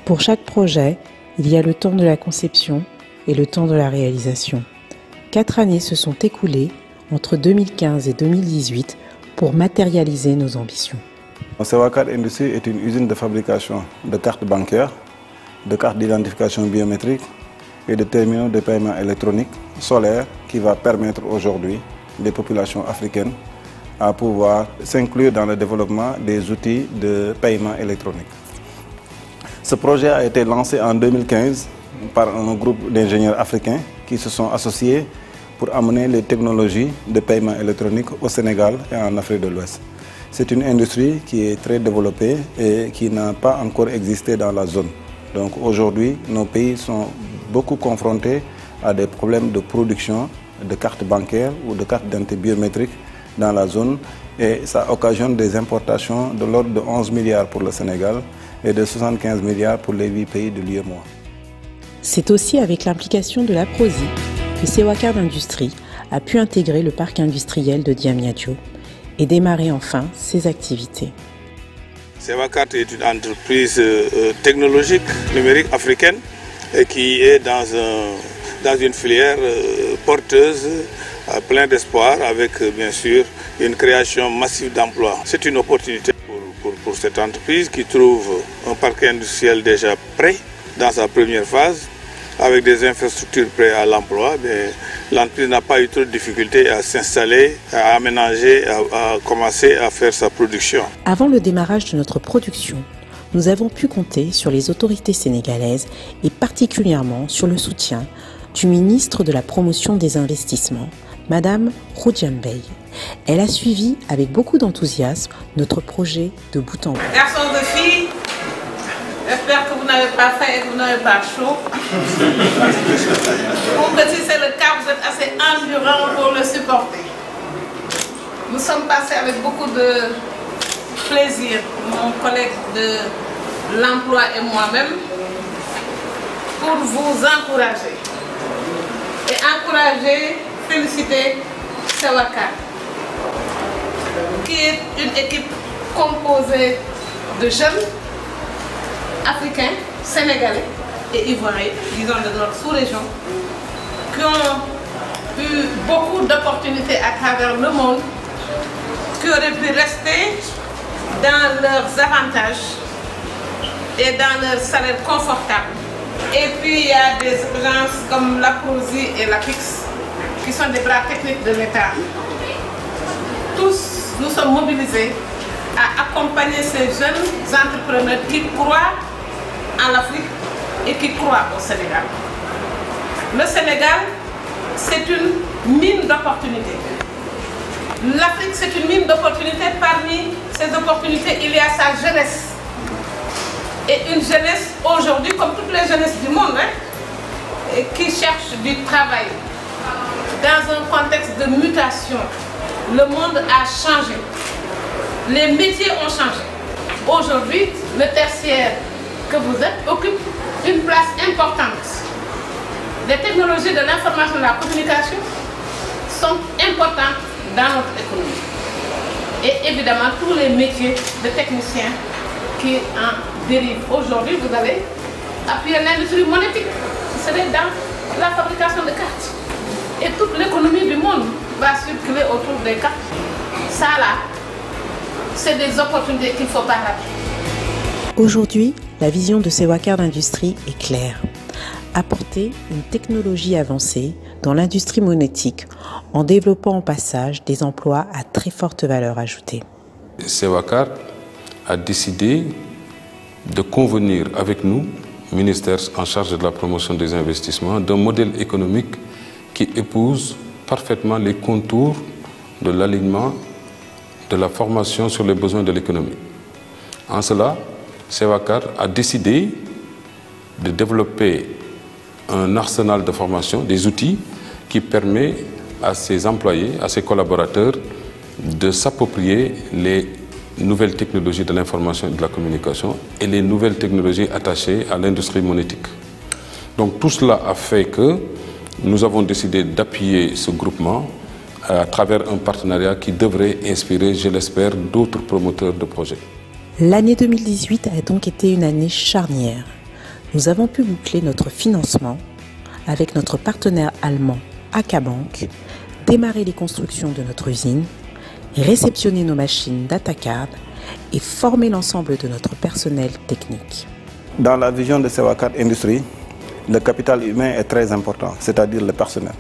Pour chaque projet, il y a le temps de la conception et le temps de la réalisation. 4 années se sont écoulées entre 2015 et 2018 pour matérialiser nos ambitions. Sewakar Industries est une usine de fabrication de cartes bancaires, de cartes d'identification biométrique et de terminaux de paiement électronique solaire qui va permettre aujourd'hui des populations africaines à pouvoir s'inclure dans le développement des outils de paiement électronique. Ce projet a été lancé en 2015 par un groupe d'ingénieurs africains qui se sont associés pour amener les technologies de paiement électronique au Sénégal et en Afrique de l'Ouest. C'est une industrie qui est très développée et qui n'a pas encore existé dans la zone. Donc aujourd'hui, nos pays sont beaucoup confrontés à des problèmes de production de cartes bancaires ou de cartes d'identité biométriques dans la zone et ça occasionne des importations de l'ordre de 11 milliards pour le Sénégal et de 75 milliards pour les 8 pays de l'UEMOA. C'est aussi avec l'implication de l'APROSI que Sewakar Industries a pu intégrer le parc industriel de Diamniadio et démarrer enfin ses activités. Sewakar est une entreprise technologique numérique africaine et qui est dans une filière porteuse, plein d'espoir, avec bien sûr une création massive d'emplois. C'est une opportunité pour cette entreprise qui trouve un parc industriel déjà prêt dans sa première phase, avec des infrastructures prêtes à l'emploi. L'entreprise n'a pas eu trop de difficultés à s'installer, à aménager, à commencer à faire sa production. Avant le démarrage de notre production, nous avons pu compter sur les autorités sénégalaises et particulièrement sur le soutien du ministre de la Promotion des Investissements, Madame Roudiambey. Elle a suivi avec beaucoup d'enthousiasme notre projet de bout en bout. Garçons et filles, j'espère que vous n'avez pas faim et que vous n'avez pas chaud. Pour que si c'est le cas, vous êtes assez endurants pour le supporter. Nous sommes passés avec beaucoup de plaisir, mon collègue de l'emploi et moi-même, pour vous encourager. Et encourager, féliciter Sewakar, qui est une équipe composée de jeunes africains, sénégalais et ivoiriens, disons de notre sous-région, qui ont eu beaucoup d'opportunités à travers le monde, qui auraient pu rester dans leurs avantages et dans leur salaire confortable. Et puis il y a des agences comme l'APROSI et l'APIX qui sont des bras techniques de l'État. Tous nous sommes mobilisés à accompagner ces jeunes entrepreneurs qui croient en l'Afrique et qui croient au Sénégal. Le Sénégal, c'est une mine d'opportunités. L'Afrique, c'est une mine d'opportunités. Parmi ces opportunités, il y a sa jeunesse. Et une jeunesse aujourd'hui, comme toutes les jeunesses du monde, qui cherche du travail. Dans un contexte de mutation, le monde a changé. Les métiers ont changé. Aujourd'hui, le tertiaire que vous êtes occupe une place importante. Les technologies de l'information et de la communication sont importantes dans notre économie. Et évidemment, tous les métiers de techniciens qui en dérivent. Aujourd'hui, vous allez appuyer l'industrie monétique. Vous serez dans la fabrication de cartes. Et toute l'économie du monde va circuler autour des cartes. Ça là, c'est des opportunités qu'il ne faut pas rater. Aujourd'hui, la vision de Sewakar Industries est claire. Apporter une technologie avancée dans l'industrie monétique en développant au passage des emplois à très forte valeur ajoutée. Sewakar a décidé de convenir avec nous, ministère en charge de la promotion des investissements, d'un modèle économique qui épouse parfaitement les contours de l'alignement de la formation sur les besoins de l'économie. En cela, Sewakar a décidé de développer un arsenal de formation, des outils qui permet à ses employés, à ses collaborateurs de s'approprier les nouvelles technologies de l'information et de la communication et les nouvelles technologies attachées à l'industrie monétique. Donc tout cela a fait que nous avons décidé d'appuyer ce groupement à travers un partenariat qui devrait inspirer, je l'espère, d'autres promoteurs de projets. L'année 2018 a donc été une année charnière. nous avons pu boucler notre financement avec notre partenaire allemand AK Bank, démarrer les constructions de notre usine, réceptionner nos machines DataCard et former l'ensemble de notre personnel technique. Dans la vision de Sewacard Industries, le capital humain est très important, c'est-à-dire le personnel.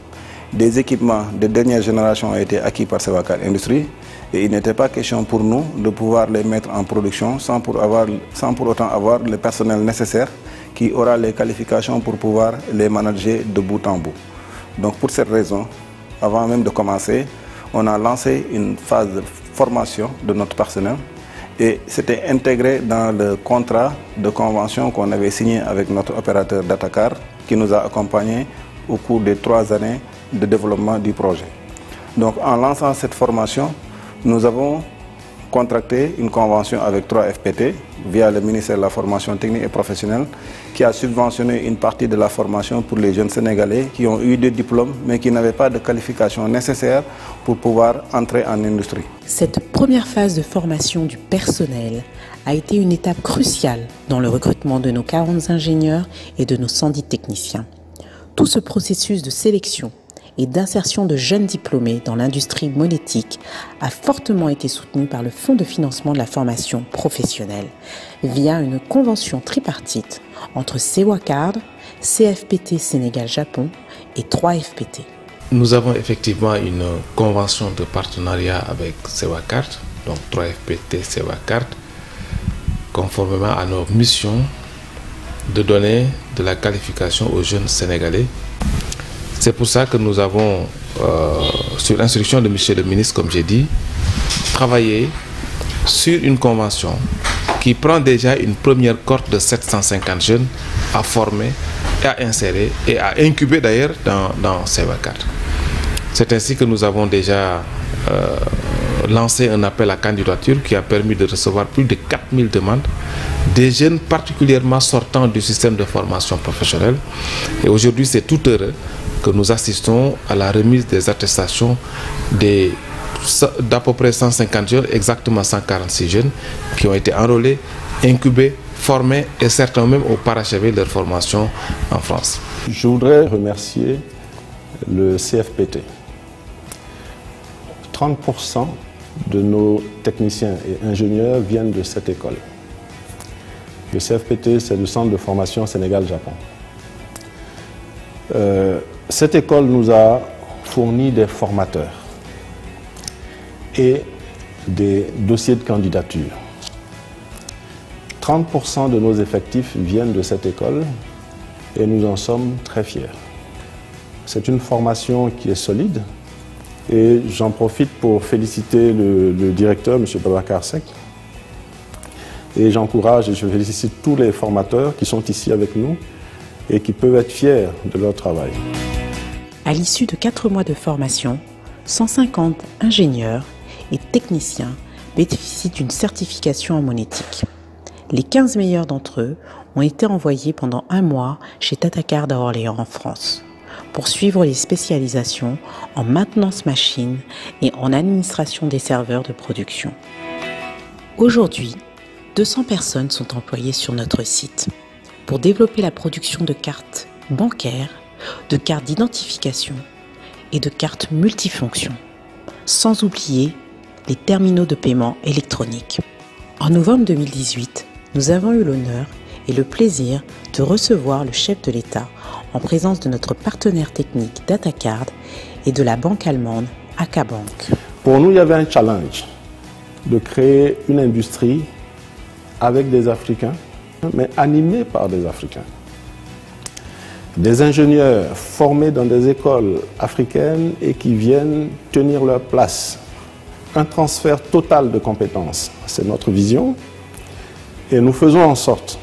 Des équipements de dernière génération ont été acquis par Sewacard Industries et il n'était pas question pour nous de pouvoir les mettre en production sans pour autant avoir le personnel nécessaire qui aura les qualifications pour pouvoir les manager de bout en bout. Donc pour cette raison, avant même de commencer, on a lancé une phase de formation de notre personnel et c'était intégré dans le contrat de convention qu'on avait signé avec notre opérateur DataCard qui nous a accompagnés au cours des 3 années de développement du projet. Donc en lançant cette formation, nous avons contracté une convention avec 3FPT via le ministère de la formation technique et professionnelle qui a subventionné une partie de la formation pour les jeunes Sénégalais qui ont eu des diplômes mais qui n'avaient pas de qualification nécessaire pour pouvoir entrer en industrie. Cette première phase de formation du personnel a été une étape cruciale dans le recrutement de nos 40 ingénieurs et de nos 110 techniciens. Tout ce processus de sélection et d'insertion de jeunes diplômés dans l'industrie monétique a fortement été soutenu par le Fonds de financement de la formation professionnelle via une convention tripartite entre Sewacard, CFPT Sénégal-Japon et 3FPT. Nous avons effectivement une convention de partenariat avec Sewacard, donc 3FPT Sewacard, conformément à nos missions de donner de la qualification aux jeunes Sénégalais. C'est pour ça que nous avons, sur instruction de Monsieur le ministre, comme j'ai dit, travaillé sur une convention qui prend déjà une première cohorte de 750 jeunes à former, et à insérer et à incuber d'ailleurs dans Sewacard. C'est ainsi que nous avons déjà lancé un appel à candidature qui a permis de recevoir plus de 4000 demandes des jeunes particulièrement sortant du système de formation professionnelle. Et aujourd'hui, c'est tout heureux que nous assistons à la remise des attestations d'à peu près 150 jeunes, exactement 146 jeunes, qui ont été enrôlés, incubés, formés et certains même ont parachevé leur formation en France. Je voudrais remercier le CFPT. 30% de nos techniciens et ingénieurs viennent de cette école. Le CFPT, c'est le Centre de formation Sénégal-Japon. Cette école nous a fourni des formateurs et des dossiers de candidature. 30% de nos effectifs viennent de cette école et nous en sommes très fiers. C'est une formation qui est solide et j'en profite pour féliciter le directeur, M. Babacar Seck. Et j'encourage et je félicite tous les formateurs qui sont ici avec nous et qui peuvent être fiers de leur travail. À l'issue de 4 mois de formation, 150 ingénieurs et techniciens bénéficient d'une certification en monétique. Les 15 meilleurs d'entre eux ont été envoyés pendant 1 mois chez DataCard à Orléans en France pour suivre les spécialisations en maintenance machine et en administration des serveurs de production. Aujourd'hui, 200 personnes sont employées sur notre site pour développer la production de cartes bancaires, de cartes d'identification et de cartes multifonctions, sans oublier les terminaux de paiement électroniques. En novembre 2018, nous avons eu l'honneur et le plaisir de recevoir le chef de l'État en présence de notre partenaire technique DataCard et de la banque allemande AK Bank. Pour nous, il y avait un challenge de créer une industrie avec des Africains, mais animée par des Africains. Des ingénieurs formés dans des écoles africaines et qui viennent tenir leur place. Un transfert total de compétences, c'est notre vision. Et nous faisons en sorte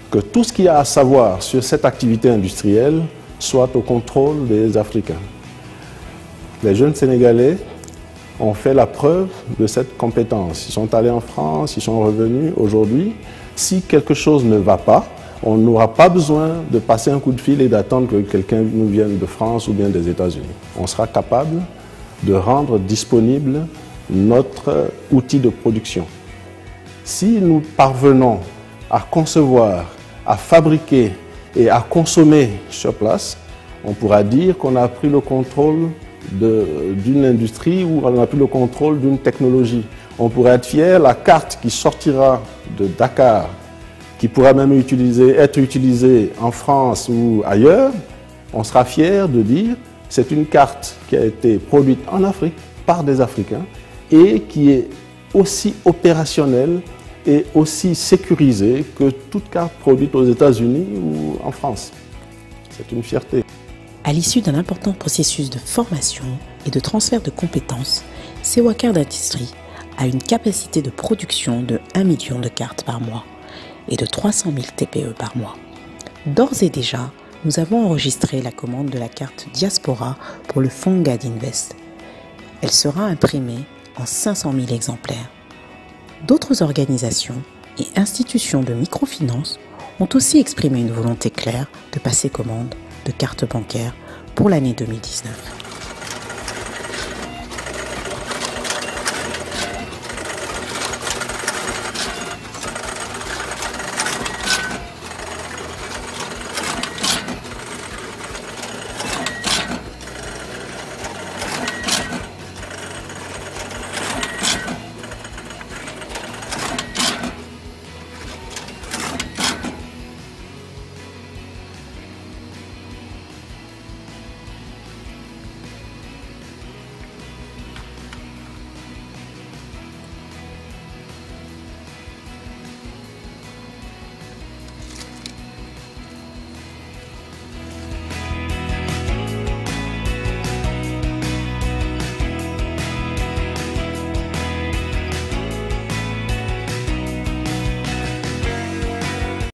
que tout ce qu'il y a à savoir sur cette activité industrielle soit au contrôle des Africains. Les jeunes Sénégalais ont fait la preuve de cette compétence. Ils sont allés en France, ils sont revenus. Aujourd'hui, si quelque chose ne va pas, on n'aura pas besoin de passer un coup de fil et d'attendre que quelqu'un nous vienne de France ou bien des États-Unis. On sera capable de rendre disponible notre outil de production. Si nous parvenons à concevoir, à fabriquer et à consommer sur place, on pourra dire qu'on a pris le contrôle d'une industrie ou on a pris le contrôle d'une technologie. On pourrait être fier, la carte qui sortira de Dakar, qui pourra même être utilisée en France ou ailleurs, on sera fier de dire c'est une carte qui a été produite en Afrique par des Africains et qui est aussi opérationnelle et aussi sécurisée que toute carte produite aux États-Unis ou en France. C'est une fierté. À l'issue d'un important processus de formation et de transfert de compétences, Sewacard Industries a une capacité de production de 1 million de cartes par mois et de 300 000 TPE par mois. D'ores et déjà, nous avons enregistré la commande de la carte Diaspora pour le fonds GAD-Invest. Elle sera imprimée en 500 000 exemplaires. D'autres organisations et institutions de microfinance ont aussi exprimé une volonté claire de passer commande de cartes bancaires pour l'année 2019.